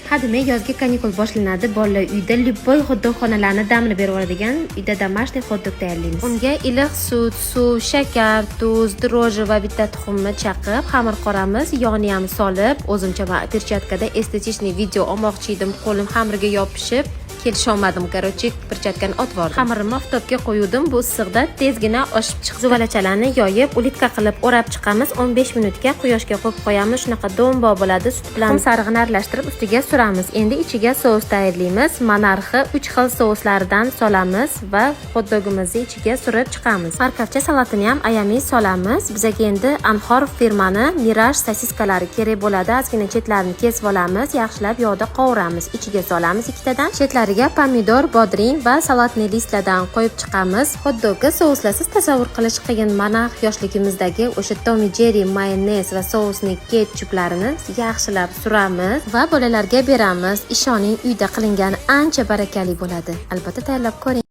Hademay yozgi kanikul boshlanadi. Bolalar uyda любой xotdogxonalarni damini berib oladigan uyda домашний xotdog tayyorlaymiz. Unga iliq sut, suv, shakar, tuz, droji va bitta tuxumni chaqib, xamir qoramiz, yog'ni ham solib, o'zimcha perchatkada estetikniy video olmoqchi edim. Qo'lim xamirga yopishib kelisha olmadim. Короче, perchatkani otib oldim. Xamirimni oftobga qo'ydim. Bu issiqda tezgina oshib chiqdi. Zuvalachalarni yoyib, ulitka qilib o'rab chiqamiz. 15 minutga quyoshga qo'yib qo'yamiz. Shunaqa do'mbo bo'ladi. Sut bilan sarig'ini aralashtirib ustiga suramiz. Endi ichiga sous tayyorlaymiz. Monarxi 3 xil souslardan solamiz va xotdogimizni ichiga surib chiqamiz. Markavcha salatini ham ayamay solamiz. Bizga endi Anhor firmani Mirage sosiskalari kerak bo'ladi. Ozgina chetlarini kesib olamiz. Yaxshilab yog'da qovuramiz. Ichiga solamiz ikkitadan. Chetlariga pomidor, bodring va salatni listlardan qo'yib chiqamiz. Xotdogga souslasiz tasavvur qilish qiyin. Mana yoshligimizdagi o'sha Tom & Jerry mayonez va sousni ketchuplarini yaxshilab suramiz va bolalarga beramiz. Ishoning, uyda qilingani ancha barakali bo'ladi. Albatta tayyorlab ko'ring.